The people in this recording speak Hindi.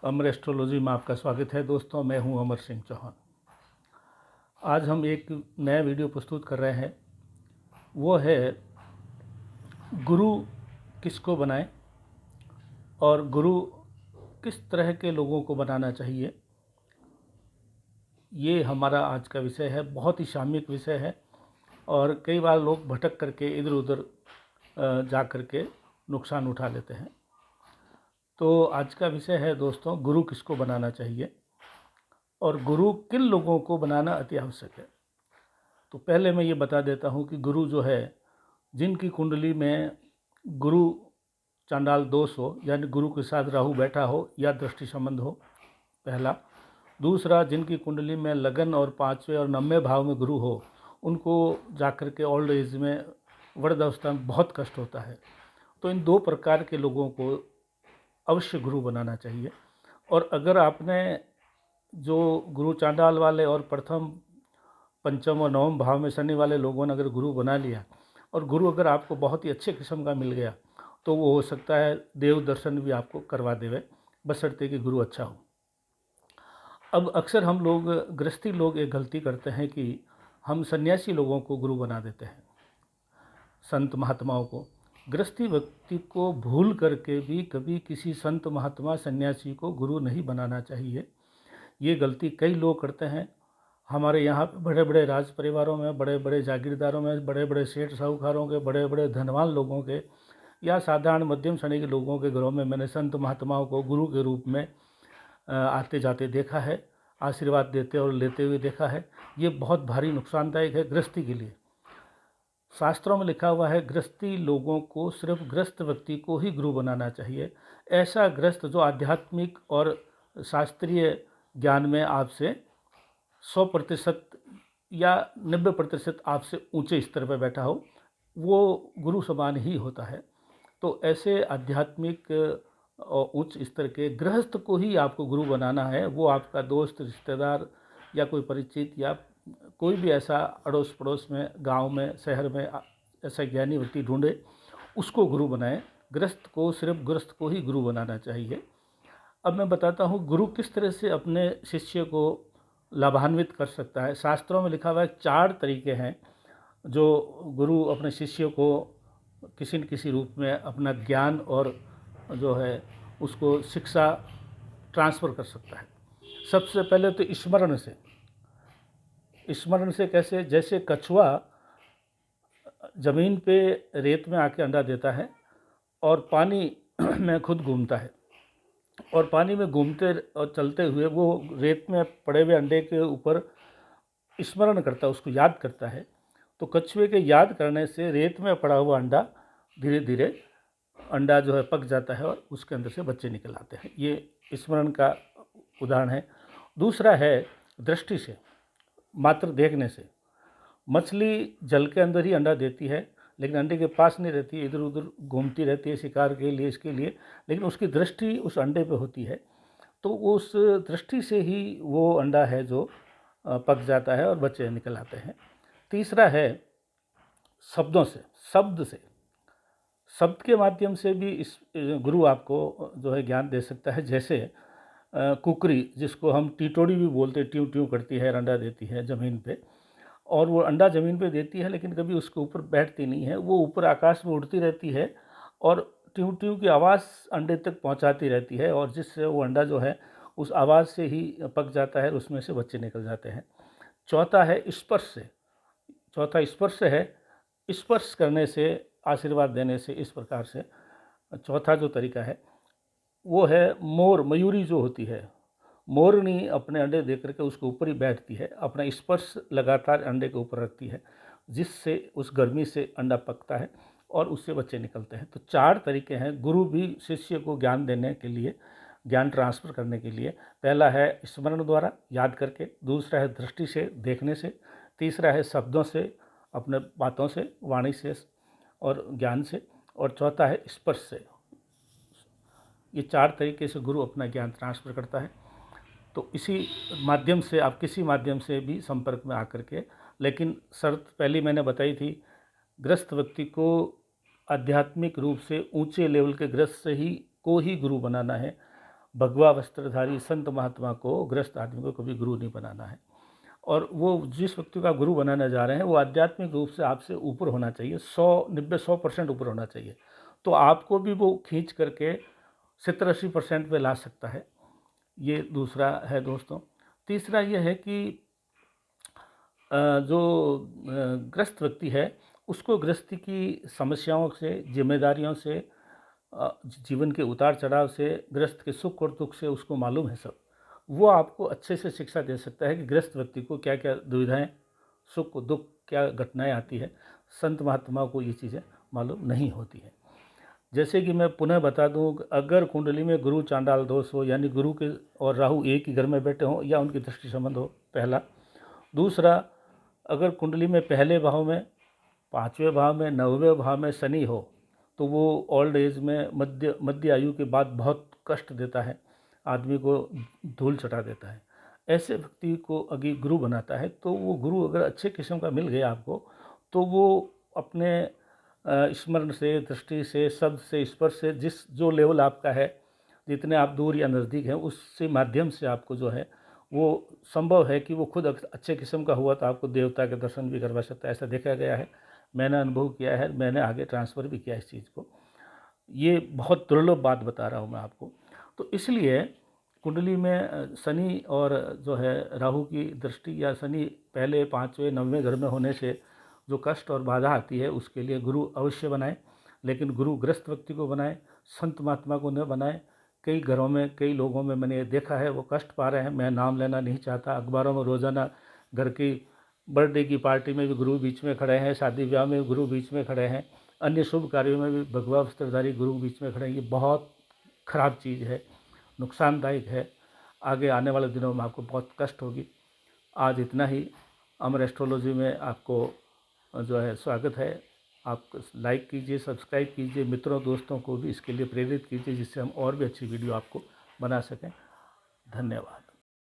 अमर एस्ट्रोलॉजी में आपका स्वागत है दोस्तों। मैं हूं अमर सिंह चौहान। आज हम एक नया वीडियो प्रस्तुत कर रहे हैं। वो है गुरु किसको बनाएं और गुरु किस तरह के लोगों को बनाना चाहिए। ये हमारा आज का विषय है। बहुत ही सामयिक विषय है और कई बार लोग भटक करके इधर उधर जा करके नुकसान उठा लेते हैं। तो आज का विषय है दोस्तों, गुरु किसको बनाना चाहिए और गुरु किन लोगों को बनाना अति आवश्यक है। तो पहले मैं ये बता देता हूँ कि गुरु जो है, जिनकी कुंडली में गुरु चांडाल दोष हो, यानी गुरु के साथ राहु बैठा हो या दृष्टि संबंध हो, पहला। दूसरा, जिनकी कुंडली में लगन और 5वें और 9वें भाव में गुरु हो, उनको जाकर के ओल्ड एज में, वृद्धावस्था में बहुत कष्ट होता है। तो इन दो प्रकार के लोगों को अवश्य गुरु बनाना चाहिए। और अगर आपने जो गुरु चांडाल वाले और प्रथम, पंचम और नवम भाव में शनि वाले लोगों ने अगर गुरु बना लिया और गुरु अगर आपको बहुत ही अच्छे किस्म का मिल गया, तो वो हो सकता है देव दर्शन भी आपको करवा देवे, बशर्ते कि गुरु अच्छा हो। अब अक्सर हम लोग, गृहस्थी लोग, एक गलती करते हैं कि हम सन्यासी लोगों को गुरु बना देते हैं, संत महात्माओं को। गृहस्थी व्यक्ति को भूल करके भी कभी किसी संत महात्मा सन्यासी को गुरु नहीं बनाना चाहिए। ये गलती कई लोग करते हैं। हमारे यहाँ बड़े बड़े राज परिवारों में, बड़े बड़े जागीरदारों में, बड़े बड़े सेठ साहूकारों के, बड़े बड़े धनवान लोगों के या साधारण मध्यम श्रेणी के लोगों के घरों में मैंने संत महात्माओं को गुरु के रूप में आते जाते देखा है, आशीर्वाद देते और लेते हुए देखा है। ये बहुत भारी नुकसानदायक है गृहस्थी के लिए। शास्त्रों में लिखा हुआ है, गृहस्थी लोगों को सिर्फ गृहस्थ व्यक्ति को ही गुरु बनाना चाहिए। ऐसा गृहस्थ जो आध्यात्मिक और शास्त्रीय ज्ञान में आपसे 100% या 90% आपसे ऊंचे स्तर पर बैठा हो, वो गुरु समान ही होता है। तो ऐसे आध्यात्मिक और उच्च स्तर के गृहस्थ को ही आपको गुरु बनाना है। वो आपका दोस्त, रिश्तेदार या कोई परिचित या कोई भी ऐसा अड़ोस पड़ोस में, गांव में, शहर में ऐसा ज्ञानी व्यक्ति ढूंढे, उसको गुरु बनाएं। गृहस्थ को, सिर्फ गृहस्थ को ही गुरु बनाना चाहिए। अब मैं बताता हूँ गुरु किस तरह से अपने शिष्य को लाभान्वित कर सकता है। शास्त्रों में लिखा हुआ है 4 तरीके हैं जो गुरु अपने शिष्य को किसी न किसी रूप में अपना ज्ञान और जो है उसको शिक्षा ट्रांसफ़र कर सकता है। सबसे पहले तो स्मरण से। स्मरण से कैसे? जैसे कछुआ ज़मीन पे रेत में आके अंडा देता है और पानी में खुद घूमता है, और पानी में घूमते और चलते हुए वो रेत में पड़े हुए अंडे के ऊपर स्मरण करता है, उसको याद करता है। तो कछुए के याद करने से रेत में पड़ा हुआ अंडा धीरे धीरे अंडा जो है पक जाता है और उसके अंदर से बच्चे निकल आते हैं। ये स्मरण का उदाहरण है। दूसरा है दृष्टि से, मात्र देखने से। मछली जल के अंदर ही अंडा देती है, लेकिन अंडे के पास नहीं रहती है, इधर उधर घूमती रहती है शिकार के लिए, इसके लिए, लेकिन उसकी दृष्टि उस अंडे पे होती है। तो उस दृष्टि से ही वो अंडा है जो पक जाता है और बच्चे निकल आते हैं। तीसरा है शब्दों से, शब्द से। शब्द के माध्यम से भी इस गुरु आपको जो है ज्ञान दे सकता है। जैसे कुकरी, जिसको हम टीटोड़ी भी बोलते हैं, ट्यूं ट्यूं करती है, अंडा देती है ज़मीन पे, और वो अंडा ज़मीन पे देती है लेकिन कभी उसके ऊपर बैठती नहीं है, वो ऊपर आकाश में उड़ती रहती है और ट्यूं ट्यूं की आवाज़ अंडे तक पहुंचाती रहती है, और जिससे वो अंडा जो है उस आवाज़ से ही पक जाता है, उसमें से बच्चे निकल जाते हैं। चौथा है स्पर्श से। चौथा स्पर्श है। स्पर्श करने से, आशीर्वाद देने से, इस प्रकार से चौथा जो तरीका है वो है मोर, मयूरी जो होती है, मोरनी अपने अंडे दे करके उसके ऊपर ही बैठती है, अपना स्पर्श लगातार अंडे के ऊपर रखती है, जिससे उस गर्मी से अंडा पकता है और उससे बच्चे निकलते हैं। तो 4 तरीके हैं गुरु भी शिष्य को ज्ञान देने के लिए, ज्ञान ट्रांसफ़र करने के लिए। पहला है स्मरण द्वारा, याद करके। दूसरा है दृष्टि से, देखने से। तीसरा है शब्दों से, अपने बातों से, वाणी से और ज्ञान से। और चौथा है स्पर्श से। ये 4 तरीके से गुरु अपना ज्ञान ट्रांसफ़र करता है। तो इसी माध्यम से आप किसी माध्यम से भी संपर्क में आकर के, लेकिन शर्त पहली मैंने बताई थी, गृहस्थ व्यक्ति को आध्यात्मिक रूप से ऊंचे लेवल के गृहस्थ से ही को ही गुरु बनाना है। भगवा वस्त्रधारी संत महात्मा को, गृहस्थ आदमी को कभी गुरु नहीं बनाना है। और वो जिस व्यक्ति का गुरु बनाने जा रहे हैं वो आध्यात्मिक रूप से आपसे ऊपर होना चाहिए, 100 ऊपर होना चाहिए। तो आपको भी वो खींच करके 70-80% पे ला सकता है। ये दूसरा है दोस्तों। तीसरा ये है कि जो ग्रस्त व्यक्ति है उसको गृहस्थी की समस्याओं से, जिम्मेदारियों से, जीवन के उतार चढ़ाव से, गृहस्थ के सुख और दुख से उसको मालूम है सब। वो आपको अच्छे से शिक्षा दे सकता है कि गृहस्थ व्यक्ति को क्या क्या दुविधाएं, सुख दुख, क्या घटनाएं आती है। संत महात्मा को ये चीज़ें मालूम नहीं होती हैं। जैसे कि मैं पुनः बता दूं, अगर कुंडली में गुरु चांडाल दोष हो, यानी गुरु के और राहु एक ही घर में बैठे हों या उनकी दृष्टि संबंध हो, पहला। दूसरा, अगर कुंडली में पहले भाव में, 5वें भाव में, 9वें भाव में शनि हो तो वो ओल्ड एज में, मध्य आयु के बाद बहुत कष्ट देता है, आदमी को धूल चटा देता है। ऐसे व्यक्ति को अगर गुरु बनाता है तो वो गुरु अगर अच्छे किस्म का मिल गया आपको तो वो अपने स्मरण से, दृष्टि से, शब्द से, स्पर्श से, जो लेवल आपका है, जितने आप दूर या नज़दीक हैं, उससे माध्यम से आपको जो है वो संभव है कि वो खुद अच्छे किस्म का हुआ तो आपको देवता के दर्शन भी करवा सकता है। ऐसा देखा गया है, मैंने अनुभव किया है, मैंने आगे ट्रांसफ़र भी किया इस चीज़ को। ये बहुत दुर्लभ बात बता रहा हूँ मैं आपको। तो इसलिए कुंडली में शनि और जो है राहु की दृष्टि, या शनि पहले 5वें 9वें घर में होने से जो कष्ट और बाधा आती है, उसके लिए गुरु अवश्य बनाएं। लेकिन गुरु ग्रस्त व्यक्ति को बनाएं, संत महात्मा को न बनाएं। कई घरों में, कई लोगों में मैंने देखा है वो कष्ट पा रहे हैं। मैं नाम लेना नहीं चाहता। अखबारों में रोज़ाना घर की बर्थडे की पार्टी में भी गुरु बीच में खड़े हैं, शादी ब्याह में भी गुरु बीच में खड़े हैं, अन्य शुभ कार्यों में भी भगवा वस्त्रधारी गुरु बीच में खड़े हैं। ये बहुत खराब चीज़ है, नुकसानदायक है। आगे आने वाले दिनों में आपको बहुत कष्ट होगी। आज इतना ही। अमर एस्ट्रोलॉजी में आपको जो है स्वागत है। आप लाइक कीजिए, सब्सक्राइब कीजिए, मित्रों दोस्तों को भी इसके लिए प्रेरित कीजिए जिससे हम और भी अच्छी वीडियो आपको बना सकें। धन्यवाद।